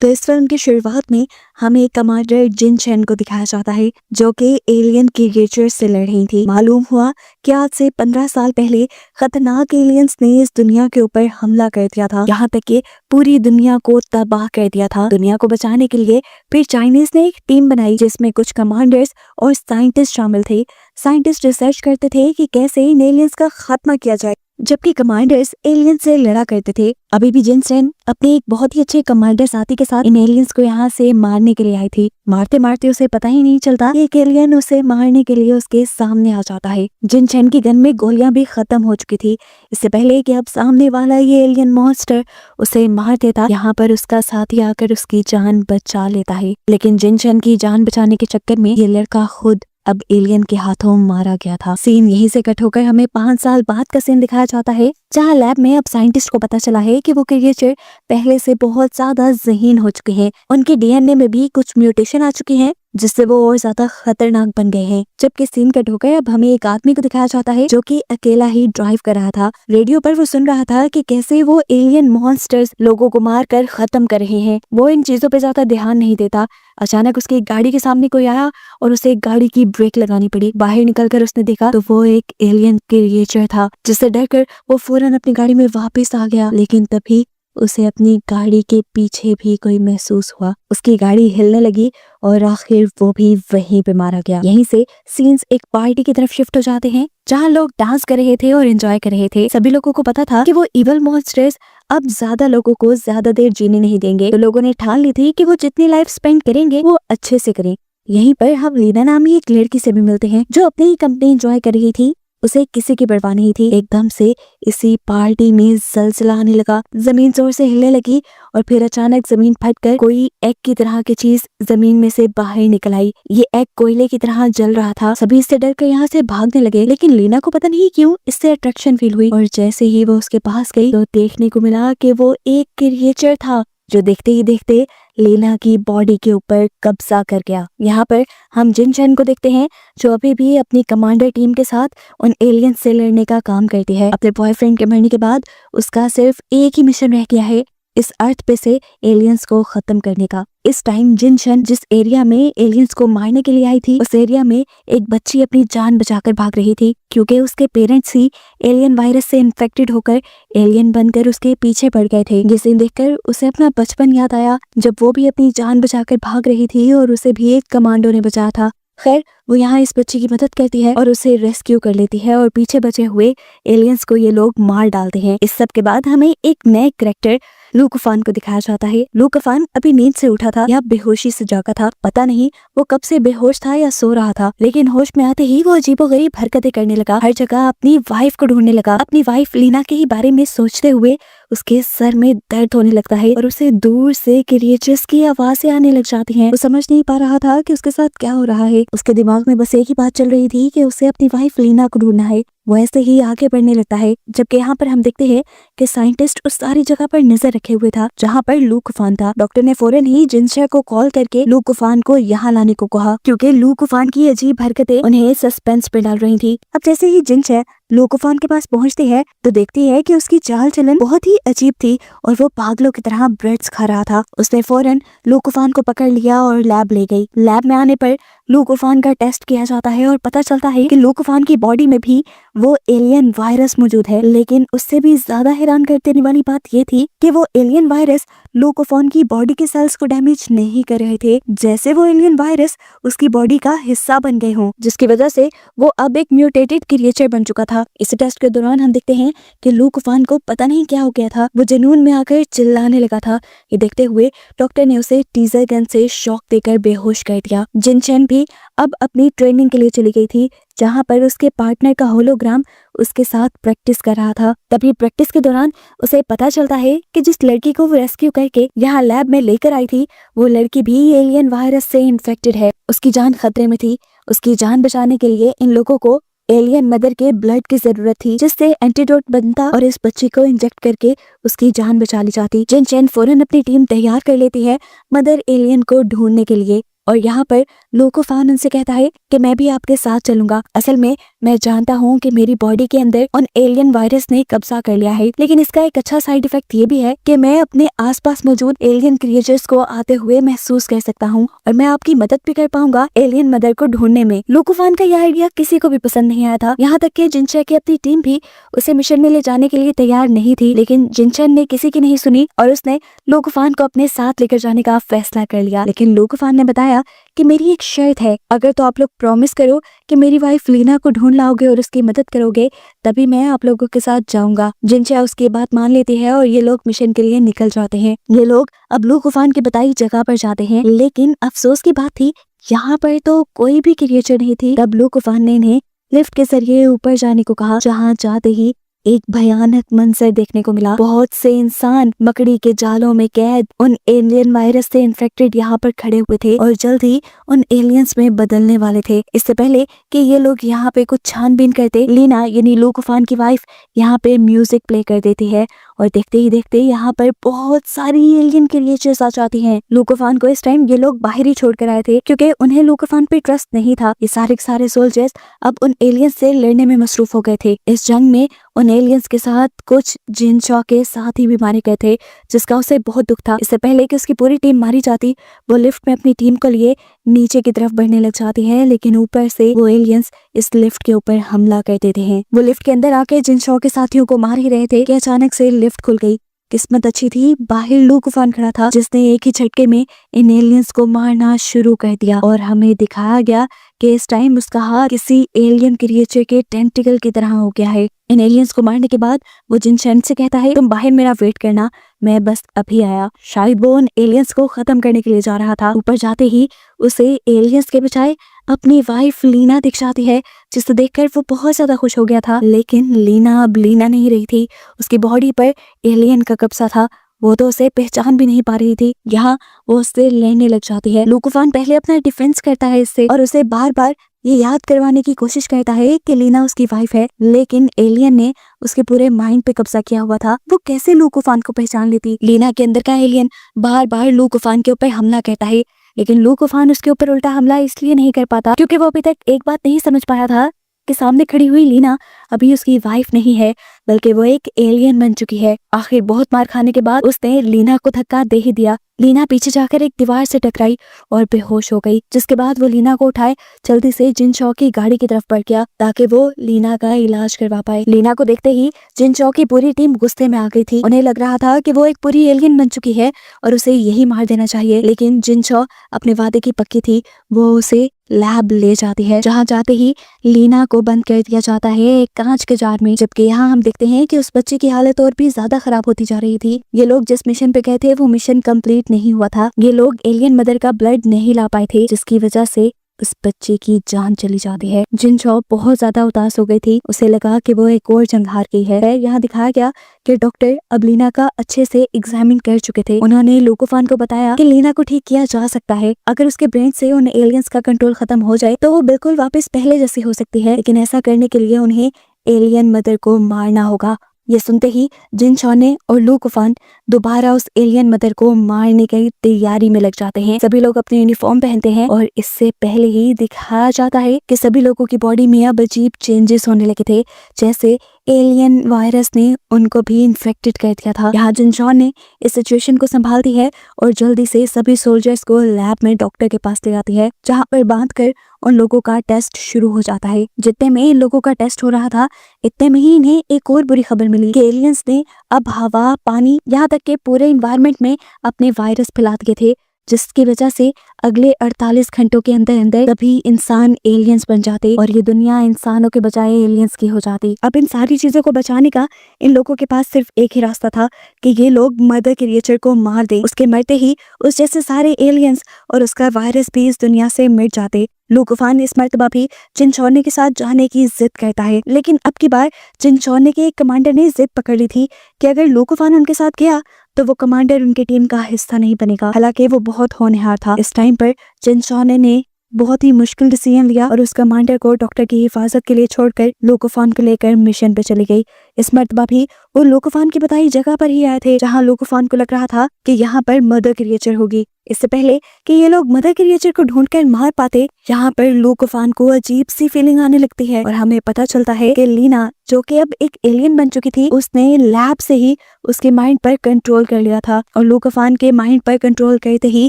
तो इस फिल्म की शुरुआत में हमें कमांडर जिन चैन को दिखाया जाता है जो कि एलियन क्रिएचर से लड़ रही थी। मालूम हुआ कि आज से 15 साल पहले खतरनाक एलियंस ने इस दुनिया के ऊपर हमला कर दिया था, यहाँ तक कि पूरी दुनिया को तबाह कर दिया था। दुनिया को बचाने के लिए फिर चाइनीज ने एक टीम बनाई जिसमें कुछ कमांडर्स और साइंटिस्ट शामिल थे। साइंटिस्ट रिसर्च करते थे कि कैसे इन एलियंस का खात्मा किया जाए, जबकि कमांडर्स एलियंस से लड़ा करते थे। अभी भी जिन चैन अपने एक बहुत ही अच्छे कमांडर साथी के साथ इन एलियंस को यहाँ से मारने के लिए आई थी। मारते मारते उसे पता ही नहीं चलता कि एक एलियन उसे मारने के लिए उसके सामने आ जाता है। जिन चैन की गन में गोलियां भी खत्म हो चुकी थी। इससे पहले कि अब सामने वाला ये एलियन मॉन्स्टर उसे मार देता, यहाँ पर उसका साथी आकर उसकी जान बचा लेता है। लेकिन जिन चैन की जान बचाने के चक्कर में ये लड़का खुद अब एलियन के हाथों मारा गया था। सीन यहीं से कट होकर हमें 5 साल बाद का सीन दिखाया जाता है, जहाँ लैब में अब साइंटिस्ट को पता चला है कि वो क्रिएचर पहले से बहुत ज्यादा ज़हीन हो चुके हैं। उनके डीएनए में भी कुछ म्यूटेशन आ चुकी हैं, जिससे वो और ज्यादा खतरनाक बन गए हैं। जबकि सीन कट होकर अब हमें एक आदमी को दिखाया जाता है जो कि अकेला ही ड्राइव कर रहा था। रेडियो पर वो सुन रहा था कि कैसे वो एलियन मॉन्स्टर्स लोगों को मार कर खत्म कर रहे हैं। वो इन चीजों पे ज्यादा ध्यान नहीं देता। अचानक उसकी गाड़ी के सामने कोई आया और उसे गाड़ी की ब्रेक लगानी पड़ी। बाहर निकलकर उसने देखा तो वो एक एलियन क्रिएचर था, जिससे डरकर वो फौरन अपनी गाड़ी में वापस आ गया। लेकिन तभी उसे अपनी गाड़ी के पीछे भी कोई महसूस हुआ। उसकी गाड़ी हिलने लगी और आखिर वो भी वहीं पे मारा गया। यहीं से सीन्स एक पार्टी की तरफ शिफ्ट हो जाते हैं, जहाँ लोग डांस कर रहे थे और एंजॉय कर रहे थे। सभी लोगों को पता था कि वो इवल मॉन्स्टर्स अब ज्यादा लोगों को ज्यादा देर जीने नहीं देंगे, तो लोगों ने ठान ली थी कि वो जितनी लाइफ स्पेंड करेंगे वो अच्छे से करें। यहीं पर हम लीना नामी एक लड़की से भी मिलते हैं जो अपनी ही कंपनी एंजॉय कर रही थी। उसे किसी की परवाह नहीं थी। एकदम से इसी पार्टी में ज़लज़ला आने लगा, जमीन जोर से हिलने लगी और फिर अचानक जमीन फटकर कोई एग की तरह की चीज जमीन में से बाहर निकल आई। ये एग कोयले की तरह जल रहा था। सभी इससे डर कर यहाँ से भागने लगे, लेकिन लीना को पता नहीं क्यों इससे अट्रैक्शन फील हुई और जैसे ही वो उसके पास गई तो देखने को मिला कि वो एक क्रिएचर था जो देखते ही देखते लीना की बॉडी के ऊपर कब्जा कर गया। यहाँ पर हम जिन चैन को देखते हैं जो अभी भी अपनी कमांडर टीम के साथ उन एलियंस से लड़ने का काम करती है। अपने बॉयफ्रेंड के मरने के बाद उसका सिर्फ एक ही मिशन रह गया है, इस अर्थ पे से एलियंस को खत्म करने का। इस टाइम जिन चैन जिस एरिया में एलियंस को मारने के लिए आई थी, उस एरिया में एक बच्ची अपनी जान बचाकर भाग रही थी, क्योंकि उसके पेरेंट्स ही एलियन वायरस से इन्फेक्टेड होकर एलियन बनकर उसके पीछे पड़ गए थे। ये सीन देखकर उसे अपना बचपन याद आया, जब वो भी अपनी जान बचाकर भाग रही थी और उसे भी एक कमांडो ने बचाया था। खैर, वो यहाँ इस बच्ची की मदद करती है और उसे रेस्क्यू कर लेती है और पीछे बचे हुए एलियंस को ये लोग मार डालते हैं। इस सब के बाद हमें एक नए कैरेक्टर लू कुफान को दिखाया जाता है। लू कुफान अभी नींद से उठा था या बेहोशी से जागा था, पता नहीं वो कब से बेहोश था या सो रहा था, लेकिन होश में आते ही वो अजीबोगरीब हरकतें करने लगा। हर जगह अपनी वाइफ को ढूंढने लगा। अपनी वाइफ लीना के ही बारे में सोचते हुए उसके सर में दर्द होने लगता है और उसे दूर से क्रिएचर्स की आवाजें आने लग जाती हैं। वो समझ नहीं पा रहा था कि उसके साथ क्या हो रहा है। उसके दिमाग में बस एक ही बात चल रही थी कि उसे अपनी वाइफ लीना को ढूंढना है। वो ऐसे ही आगे बढ़ने लगता है, जबकि यहाँ पर हम देखते हैं कि साइंटिस्ट उस सारी जगह पर नजर रखे हुए था जहाँ पर लू कुफान था। डॉक्टर ने फौरन ही जिनशा को कॉल करके लू कुफान को यहाँ लाने को कहा, क्योंकि लू कुफान की अजीब हरकतें उन्हें सस्पेंस पे डाल रही थी। अब जैसे ही जिनशा लू कुफान के पास पहुंचती है तो देखती है कि उसकी चाल चलन बहुत ही अजीब थी और वो पागलों की तरह ब्रेड्स खा रहा था। उसने फौरन लू कुफान को पकड़ लिया और लैब ले गई। लैब में आने पर लू कुफान का टेस्ट किया जाता है और पता चलता है कि लू कुफान की बॉडी में भी वो एलियन वायरस मौजूद है। लेकिन उससे भी ज्यादा हैरान कर देने वाली बात ये थी कि वो एलियन वायरस लू कुफान की बॉडी के सेल्स को डैमेज नहीं कर रहे थे, जैसे वो एलियन वायरस उसकी बॉडी का हिस्सा बन गए हों, जिसकी वजह से वो अब एक म्यूटेटेड क्रिएचर बन चुका था। इस टेस्ट के दौरान हम देखते हैं कि लू कुफान को पता नहीं क्या हो गया था, वो जुनून में आकर चिल्लाने लगा था। ये देखते हुए डॉक्टर ने उसे टीजर गन से शॉक देकर बेहोश कर दिया। जिन चैन भी अब अपनी ट्रेनिंग के लिए चली गई थी, जहाँ पर उसके पार्टनर का होलोग्राम उसके साथ प्रैक्टिस कर रहा था। तभी प्रैक्टिस के दौरान उसे पता चलता है कि जिस लड़की को वो रेस्क्यू करके यहाँ लैब में लेकर आई थी, वो लड़की भी एलियन वायरस से इन्फेक्टेड है। उसकी जान खतरे में थी। उसकी जान बचाने के लिए इन लोगों को एलियन मदर के ब्लड की जरूरत थी, जिससे एंटीडोट बनता और इस बच्ची को इंजेक्ट करके उसकी जान बचा ली जाती। जिन चैन फौरन अपनी टीम तैयार कर लेती है मदर एलियन को ढूंढने के लिए और यहाँ पर लू कुफान उनसे कहता है कि मैं भी आपके साथ चलूंगा। असल में मैं जानता हूँ कि मेरी बॉडी के अंदर उन एलियन वायरस ने कब्जा कर लिया है, लेकिन इसका एक अच्छा साइड इफेक्ट ये भी है कि मैं अपने आसपास मौजूद एलियन क्रिएचर्स को आते हुए महसूस कर सकता हूँ और मैं आपकी मदद भी कर पाऊंगा एलियन मदर को ढूंढने में। लो कुफान का यह आइडिया किसी को भी पसंद नहीं आया था, यहाँ तक कि जिनशा की अपनी टीम भी उसे मिशन में ले जाने के लिए तैयार नहीं थी, लेकिन जिनशन ने किसी की नहीं सुनी और उसने लो कुफान को अपने साथ लेकर जाने का फैसला कर लिया। लेकिन लो कुफान ने बताया कि मेरी एक शर्त है, अगर तो आप लोग प्रॉमिस करो कि मेरी वाइफ लीना को ढूंढ लाओगे और उसकी मदद करोगे तभी मैं आप लोगों के साथ जाऊंगा। जिनशा उसकी बात मान लेती है और ये लोग मिशन के लिए निकल जाते हैं। ये लोग अब लो कुफान की बताई जगह पर जाते हैं, लेकिन अफसोस की बात थी यहाँ पर तो कोई भी क्रिएचर नहीं थी। तब लो कुफान ने इन्हें लिफ्ट के जरिए ऊपर जाने को कहा, जहाँ जाते ही एक भयानक मंजर देखने को मिला। बहुत से इंसान मकड़ी के जालों में कैद उन एलियन वायरस से इन्फेक्टेड यहाँ पर खड़े हुए थे और जल्द ही उन एलियंस में बदलने वाले थे। इससे पहले कि ये लोग यहाँ पे कुछ छानबीन करते, लीना यानी लो कुफान की वाइफ यहाँ पे म्यूजिक प्ले कर देती है और देखते ही देखते यहाँ पर बहुत सारी एलियन क्रिएचर्स आ जाती हैं। लो कुफान को इस टाइम ये लोग बाहर ही छोड़ कर आए थे क्योंकि उन्हें लो कुफान पे ट्रस्ट नहीं था। ये सारे के सारे सोल्जर्स अब उन एलियंस से लड़ने में मसरूफ हो गए थे। इस जंग में उन एलियंस के साथ कुछ जिनशा के साथी भी मारे गए थे, जिसका उसे बहुत दुख था। इससे पहले कि उसकी पूरी टीम मारी जाती, वो लिफ्ट में अपनी टीम को लिए नीचे की तरफ बढ़ने लग जाती है, लेकिन ऊपर से वो एलियंस इस लिफ्ट के ऊपर हमला कर देते हैं। वो लिफ्ट के अंदर आके जिनशा के साथियों को मार ही रहे थे कि अचानक से लिफ्ट खुल गई। किस्मत अच्छी थी, बाहर लो कुफान खड़ा था जिसने एक ही झटके में इन एलियंस को मारना शुरू कर दिया और हमें दिखाया गया कि इस टाइम उसका हाथ किसी एलियन क्रिएचर के टेंटिकल की तरह हो गया है। इन एलियंस को मारने के बाद वो जिनशन से कहता है, तुम बाहर मेरा वेट करना, मैं बस अभी आया। शायद वो उन एलियंस को खत्म करने के लिए जा रहा था। ऊपर जाते ही उसे एलियंस के बजाय अपनी वाइफ लीना दिख जाती है, जिसे देखकर वो बहुत ज्यादा खुश हो गया था। लेकिन लीना अब लीना नहीं रही थी, उसकी बॉडी पर एलियन का कब्जा था। वो तो उसे पहचान भी नहीं पा रही थी। यहाँ वो उससे लेने लग जाती है। लो कुफान पहले अपना डिफेंस करता है इससे और उसे बार बार ये याद करवाने की कोशिश करता है कि लीना उसकी वाइफ है, लेकिन एलियन ने उसके पूरे माइंड पे कब्जा किया हुआ था। वो कैसे लो कुफान को पहचान लेती? लीना के अंदर का एलियन बार बार लो कुफान के ऊपर हमला करता है, लेकिन लो कुफान उसके ऊपर उल्टा हमला इसलिए नहीं कर पाता क्योंकि वो अभी तक एक बात नहीं समझ पाया था कि सामने खड़ी हुई लीना अभी उसकी वाइफ नहीं है, बल्कि वो एक एलियन बन चुकी है। आखिर बहुत मार खाने के बाद उसने लीना को धक्का दे ही दिया। लीना पीछे जाकर एक दीवार से टकराई और बेहोश हो गई, जिसके बाद वो लीना को उठाए जल्दी से जिनशा की गाड़ी की तरफ बढ़ गया ताकि वो लीना का इलाज करवा पाए। लीना को देखते ही जिनशा की पूरी टीम गुस्से में आ गई थी। उन्हें लग रहा था कि वो एक पूरी एलियन बन चुकी है और उसे यही मार देना चाहिए, लेकिन जिनशा अपने वादे की पक्की थी। वो उसे लैब ले जाती है, जहाँ जाते ही लीना को बंद कर दिया जाता है एक कांच के जार में। जबकि यहाँ हम देखते हैं कि उस बच्चे की हालत और भी ज्यादा खराब होती जा रही थी। ये लोग जिस मिशन पे गए थे वो मिशन कंप्लीट नहीं हुआ था। ये लोग एलियन मदर का ब्लड नहीं ला पाए थे, जिसकी वजह से उस बच्चे की जान चली जाती है। जिनशा बहुत ज्यादा उदास हो गई थी, उसे लगा कि वो एक और जंग हार गई है। यहाँ दिखाया गया कि डॉक्टर अब लीना का अच्छे से एग्जामिन कर चुके थे। उन्होंने लो कुफान को बताया कि लीना को ठीक किया जा सकता है। अगर उसके ब्रेन से उन एलियंस का कंट्रोल खत्म हो जाए तो वो बिल्कुल वापस पहले जैसी हो सकती है, लेकिन ऐसा करने के लिए उन्हें एलियन मदर को मारना होगा। ये सुनते ही जिनशा ने और लो कुफान दोबारा उस एलियन मदर को मारने की तैयारी में लग जाते हैं। सभी लोग अपने यूनिफॉर्म पहनते हैं और इससे पहले ही दिखाया जाता है कि सभी लोगों की बॉडी में अब अजीब चेंजेस होने लगे थे, जैसे एलियन वायरस ने उनको भी इन्फेक्टेड कर दिया था। यहाँ जिनशा ने इस सिचुएशन को संभालती है और जल्दी से सभी सोल्जर्स को लैब में डॉक्टर के पास ले जाती है, जहाँ पर बांधकर उन लोगों का टेस्ट शुरू हो जाता है। जितने में इन लोगों का टेस्ट हो रहा था, इतने में ही इन्हें एक और बुरी खबर मिली कि एलियंस ने अब हवा, पानी, यहाँ तक के पूरे इन्वायरमेंट में अपने वायरस फैला दिए थे, जिसकी वजह से अगले 48 घंटों के अंदर अंदर सभी इंसान एलियंस बन जाते और ये दुनिया इंसानों के बजाय एलियंस की हो जाती। अब इन सारी चीजों को बचाने का इन लोगों के पास सिर्फ एक ही रास्ता था कि ये लोग मदर क्रिएचर को मार दें। उसके मरते ही उस जैसे सारे एलियंस और उसका वायरस भी इस दुनिया से मिट जाते। लो कुफान इस मर्तबा भी जिनशा के साथ जाने की जिद करता है, लेकिन अब की बार जिनशा के एक कमांडर ने जिद पकड़ ली थी कि अगर लो कुफान उनके साथ गया तो वो कमांडर उनकी टीम का हिस्सा नहीं बनेगा। हालांकि वो बहुत होनहार था। इस टाइम पर जिनशा ने बहुत ही मुश्किल डिसीजन लिया और उस कमांडर को डॉक्टर की हिफाजत के लिए छोड़कर लो कुफान को लेकर मिशन पे चली गई। इस मर्तबा भी वो लोकोफान की बताई जगह पर ही आए थे जहाँ लोकोफान को लग रहा था कि यहाँ पर मदर क्रिएचर होगी। इससे पहले कि ये लोग मदर क्रिएचर को ढूंढकर मार पाते, यहाँ पर लोकोफान को अजीब सी फीलिंग आने लगती है और हमें पता चलता है कि लीना, जो कि अब एक एलियन बन चुकी थी, उसने लैब से ही उसके माइंड पर कंट्रोल कर लिया था और लोकोफान के माइंड पर कंट्रोल करते ही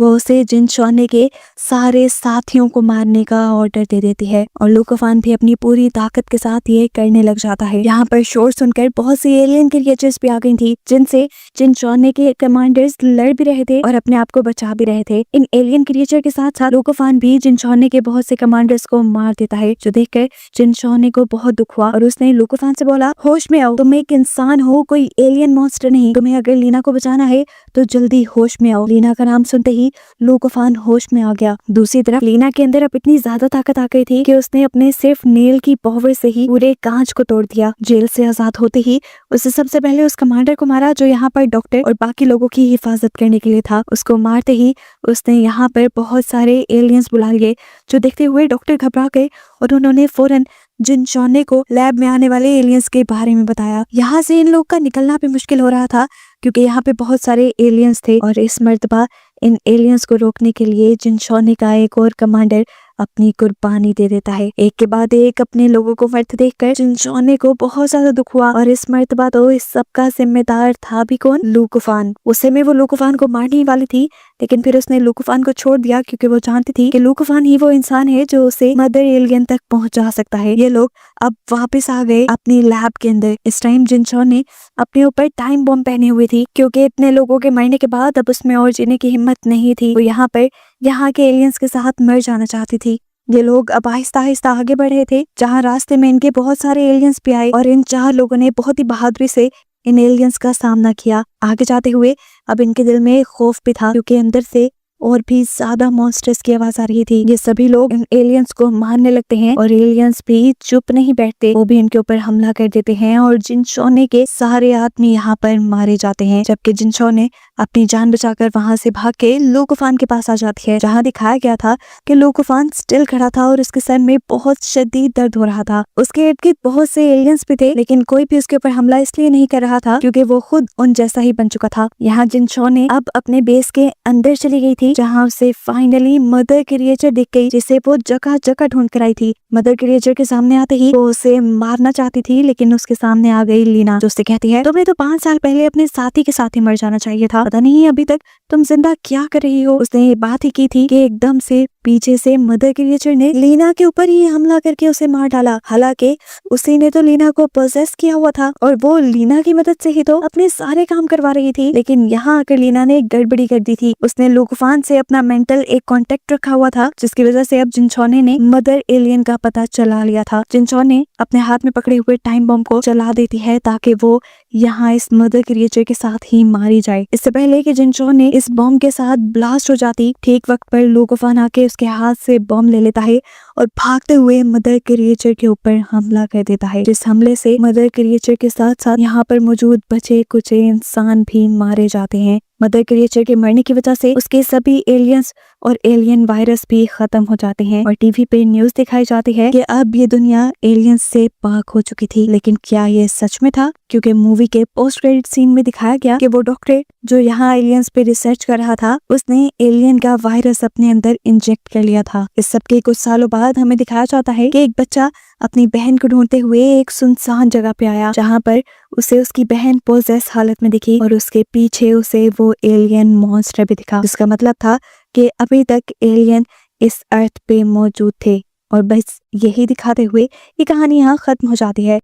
वो उसे जिन शॉने के सारे साथियों को मारने का ऑर्डर दे देती है और लोकोफान भी अपनी पूरी ताकत के साथ ये करने लग जाता है। यहाँ पर शोर सुनकर बहुत सी एलियन क्रिएचर्स भी आ गई थी, जिनसे जिन शॉने के कमांडर्स लड़ भी रहे थे और अपने आप को बचा भी रहे थे। इन एलियन क्रिएचर के साथ साथ लोकोफान भी जिन शॉने के बहुत से कमांडर्स को मार देता है, जो देखकर जिन शॉने को बहुत दुख हुआ और उसने लोकोफान से बोला, होश में आओ, तुम एक इंसान हो, कोई एलियन मॉन्स्टर नहीं। तुम्हें अगर लीना को बचाना है तो जल्दी होश में आओ। लीना का नाम सुनते ही लोकोफान होश में आ गया। दूसरी तरफ लीना के अंदर अब इतनी ज्यादा ताकत आ गई थी कि उसने अपने सिर्फ नेल की पावर से ही पूरे कांच को तोड़ दिया। जेल से आजाद होते ही उसे सबसे पहले उस कमांडर को मारा जो यहाँ पर डॉक्टर और बाकी लोगों की हिफाजत करने के लिए था। उसको मारते ही उसने यहाँ पर बहुत सारे एलियंस बुला लिए, जो देखते हुए डॉक्टर घबरा गए और उन्होंने फौरन जिन शॉने को लैब में आने वाले एलियंस के बारे में बताया। यहाँ से इन लोग का निकलना भी मुश्किल हो रहा था क्योंकि यहाँ पे बहुत सारे एलियंस थे और इस मर्तबा इन एलियंस को रोकने के लिए जिन शॉने का एक और कमांडर अपनी कुर्बानी दे देता है। एक के बाद एक अपने लोगों को मरते देखकर जिन शॉने को बहुत ज्यादा दुख हुआ और इस मर्तबा तो इस सब का जिम्मेदार था भी कौन? लोकोफान। उस समय वो लोकोफान को मारने ही वाली थी, लेकिन फिर उसने लोकोफान को छोड़ दिया क्योंकि वो जानती थी कि लोकोफान ही वो इंसान है जो उसे मदर एलियन तक पहुंचा सकता है। ये लोग अब वापस आ गए अपनी लैब के अंदर। इस टाइम जिन शॉन ने अपने ऊपर टाइम बॉम्ब पहने हुई थी क्योंकि इतने लोगों के मरने के बाद अब उसमें और जीने की हिम्मत नहीं थी। वो यहाँ पर यहाँ के एलियंस के साथ मर जाना चाहती थी। ये लोग अब आहिस्ता आहिस्ता आगे बढ़ रहे थे, जहाँ रास्ते में इनके बहुत सारे एलियंस भी आए और इन 4 लोगों ने बहुत ही बहादुरी से इन एलियंस का सामना किया। आगे जाते हुए अब इनके दिल में खौफ भी था क्योंकि अंदर से और भी ज्यादा मॉन्स्टर्स की आवाज आ रही थी। ये सभी लोग इन एलियंस को मारने लगते हैं और एलियंस भी चुप नहीं बैठते, वो भी इनके ऊपर हमला कर देते हैं और जिन शॉने के सारे आदमी यहाँ पर मारे जाते हैं, जबकि जिन शॉने अपनी जान बचाकर वहां से भाग के लोकोफान के पास आ जाती है, जहाँ दिखाया गया था कि लोकोफान स्टिल खड़ा था और उसके सर में बहुत शदीद दर्द हो रहा था। उसके इर्द गिर्द बहुत से एलियंस भी थे, लेकिन कोई भी उसके ऊपर हमला इसलिए नहीं कर रहा था क्योंकि वो खुद उन जैसा ही बन चुका था। यहाँ जिन शॉने अब अपने बेस के अंदर चली गई थी, जहाँ उसे फाइनली मदर क्रिएचर दिख गई, जिसे वो जगह जगह ढूंढ कर आई थी। मदर क्रिएचर के सामने आते ही वो उसे मारना चाहती थी, लेकिन उसके सामने आ गई लीना, जो उससे कहती है, तुमने तो 5 साल पहले अपने साथी के साथ ही मर जाना चाहिए था, पता नहीं अभी तक तुम जिंदा क्या कर रही हो। उसने ये बात ही की थी कि एकदम से पीछे से मदर क्रिएचर ने लीना के ऊपर ही हमला करके उसे मार डाला। हालांकि उसी ने तो लीना को पोजेस किया हुआ था और वो लीना की मदद से ही तो अपने सारे काम करवा रही थी, लेकिन यहाँ आकर लीना ने गड़बड़ी कर दी थी। उसने लोकोफान से अपना मेंटल एक कांटेक्ट रखा हुआ था, जिसकी वजह से अब जिनशॉने ने मदर एलियन का पता चला लिया था। जिनशॉने अपने हाथ में पकड़े हुए टाइम बम को चला देती है ताकि वो यहाँ इस मदर क्रिएचर के साथ ही मारी जाए। इससे पहले कि जिनशॉन ने इस बॉम्ब के साथ ब्लास्ट हो जाती, ठीक वक्त पर लोकोफान आके उसके हाथ से बॉम्ब ले लेता है और भागते हुए मदर क्रिएचर के ऊपर हमला कर देता है। जिस हमले से मदर क्रिएचर के साथ साथ यहाँ पर मौजूद बचे कुछ इंसान भी मारे जाते हैं। मदर क्रिएचर के मरने की वजह से उसके सभी एलियंस और एलियन वायरस भी खत्म हो जाते हैं और टीवी पे न्यूज दिखाई जाती है कि अब ये दुनिया एलियंस से पाक हो चुकी थी। लेकिन क्या ये सच में था? क्योंकि मूवी के पोस्ट क्रेडिट सीन में दिखाया गया कि वो डॉक्टर जो यहाँ एलियंस पे रिसर्च कर रहा था, उसने एलियन का वायरस अपने अंदर इंजेक्ट कर लिया था। इस सब के कुछ सालों बाद हमें दिखाया जाता है कि एक बच्चा अपनी बहन को ढूंढते हुए एक सुनसान जगह पे आया, जहाँ पर उसे उसकी बहन पोजेस हालत में दिखी और उसके पीछे उसे वो एलियन मॉन्स्टर भी दिखा, जिसका मतलब था कि अभी तक एलियन इस अर्थ पे मौजूद थे। और बस यही दिखाते हुए ये कहानी यहाँ खत्म हो जाती है।